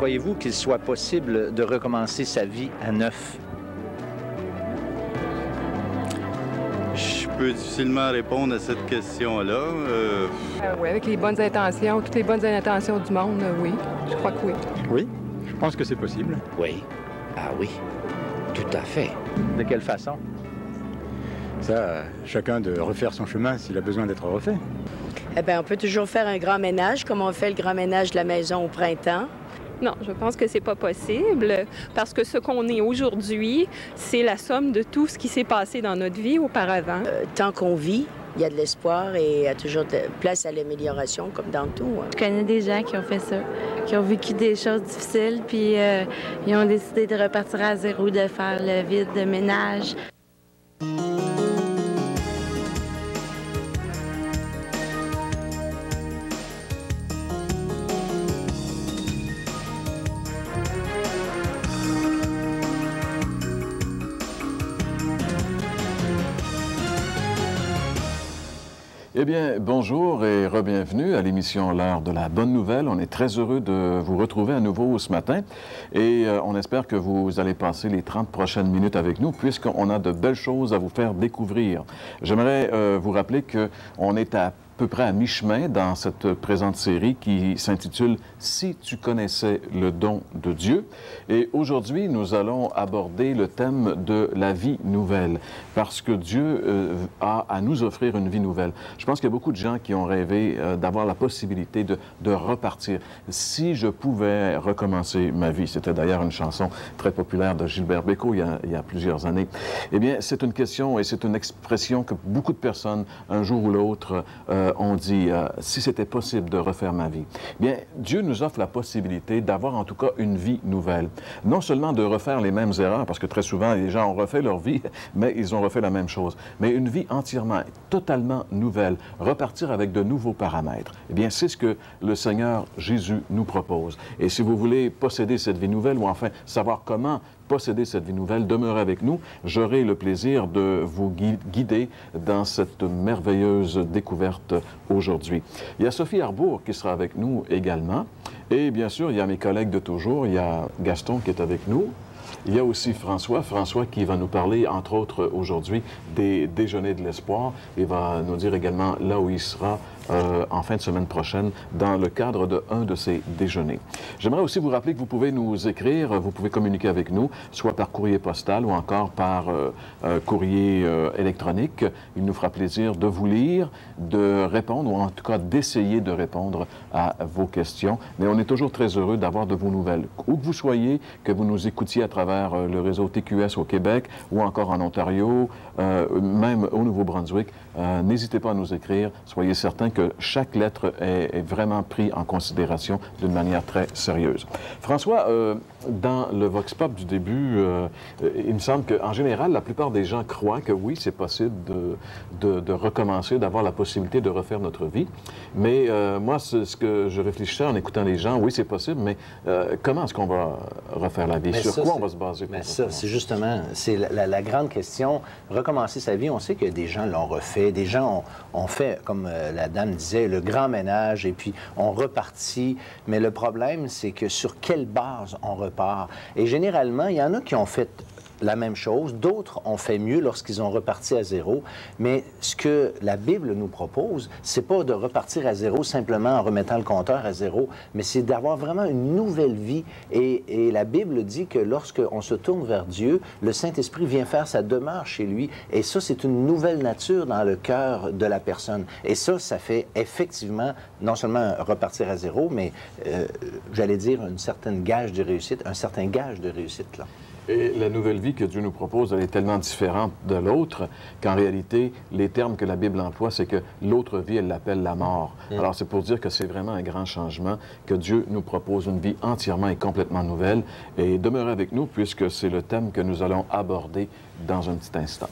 croyez-vous qu'il soit possible de recommencer sa vie à neuf? Je peux difficilement répondre à cette question-là. Oui, avec les bonnes intentions, toutes les bonnes intentions du monde, oui. Je crois que oui. Oui, je pense que c'est possible. Oui. Ah oui, tout à fait. De quelle façon? Ça, chacun de refaire son chemin s'il a besoin d'être refait. Eh bien, on peut toujours faire un grand ménage, comme on fait le grand ménage de la maison au printemps. Non, je pense que c'est pas possible parce que ce qu'on est aujourd'hui, c'est la somme de tout ce qui s'est passé dans notre vie auparavant. Tant qu'on vit, il y a de l'espoir et il y a toujours de place à l'amélioration, comme dans tout. Hein. Je connais des gens qui ont fait ça, qui ont vécu des choses difficiles, puis ils ont décidé de repartir à zéro, de faire le vide, de ménage. Eh bien, bonjour et re-bienvenue à l'émission L'heure de la bonne nouvelle. On est très heureux de vous retrouver à nouveau ce matin et on espère que vous allez passer les 30 prochaines minutes avec nous puisqu'on a de belles choses à vous faire découvrir. J'aimerais vous rappeler qu'on est à peu près à mi-chemin dans cette présente série qui s'intitule « Si tu connaissais le don de Dieu ». Et aujourd'hui, nous allons aborder le thème de la vie nouvelle, parce que Dieu a à nous offrir une vie nouvelle. Je pense qu'il y a beaucoup de gens qui ont rêvé d'avoir la possibilité de repartir. Si je pouvais recommencer ma vie, c'était d'ailleurs une chanson très populaire de Gilbert Bécaud il y a plusieurs années. Eh bien, c'est une question et c'est une expression que beaucoup de personnes, un jour ou l'autre, ont dit si c'était possible de refaire ma vie. Bien, Dieu nous offre la possibilité d'avoir en tout cas une vie nouvelle. Non seulement de refaire les mêmes erreurs, parce que très souvent, les gens ont refait leur vie, mais ils ont refait la même chose. Mais une vie entièrement, totalement nouvelle, repartir avec de nouveaux paramètres. Eh bien, c'est ce que le Seigneur Jésus nous propose. Et si vous voulez posséder cette vie nouvelle, ou enfin savoir comment posséder cette vie nouvelle, demeurez avec nous. J'aurai le plaisir de vous guider dans cette merveilleuse découverte aujourd'hui. Il y a Sophie Arbour qui sera avec nous également. Et bien sûr, il y a mes collègues de toujours. Il y a Gaston qui est avec nous. Il y a aussi François qui va nous parler, entre autres, aujourd'hui, des déjeuners de l'espoir et va nous dire également là où il sera en fin de semaine prochaine dans le cadre d'un de ces déjeuners. J'aimerais aussi vous rappeler que vous pouvez nous écrire, vous pouvez communiquer avec nous, soit par courrier postal ou encore par courrier électronique. Il nous fera plaisir de vous lire, de répondre, ou en tout cas d'essayer de répondre à vos questions. Mais on est toujours très heureux d'avoir de vos nouvelles. Où que vous soyez, que vous nous écoutiez à travers le réseau TQS au Québec ou encore en Ontario, même au Nouveau-Brunswick, n'hésitez pas à nous écrire. Soyez certains que chaque lettre est vraiment prise en considération d'une manière très sérieuse. François, dans le Vox Pop du début, il me semble qu'en général, la plupart des gens croient que oui, c'est possible de recommencer, d'avoir la possibilité de refaire notre vie. Mais moi, ce que je réfléchissais en écoutant les gens, oui, c'est possible, mais comment est-ce qu'on va refaire la vie? Sur quoi on va se baser? Mais ça, c'est justement, c'est la grande question. Recommencer sa vie, on sait que des gens l'ont refait, des gens ont fait, comme la dame disait, le grand ménage, et puis on repartit. Mais le problème, c'est que sur quelle base on repart? Et généralement, il y en a qui ont fait la même chose, d'autres ont fait mieux lorsqu'ils ont reparti à zéro, mais ce que la Bible nous propose, c'est pas de repartir à zéro simplement en remettant le compteur à zéro, mais c'est d'avoir vraiment une nouvelle vie. Et la Bible dit que lorsqu'on se tourne vers Dieu, le Saint-Esprit vient faire sa demeure chez lui, et ça, c'est une nouvelle nature dans le cœur de la personne. Et ça fait effectivement non seulement repartir à zéro, mais j'allais dire une certaine gage de réussite, un certain gage de réussite, là. Et la nouvelle vie que Dieu nous propose, elle est tellement différente de l'autre qu'en réalité, les termes que la Bible emploie, c'est que l'autre vie, elle l'appelle la mort. Alors, c'est pour dire que c'est vraiment un grand changement, que Dieu nous propose une vie entièrement et complètement nouvelle. Et demeurez avec nous, puisque c'est le thème que nous allons aborder dans un petit instant.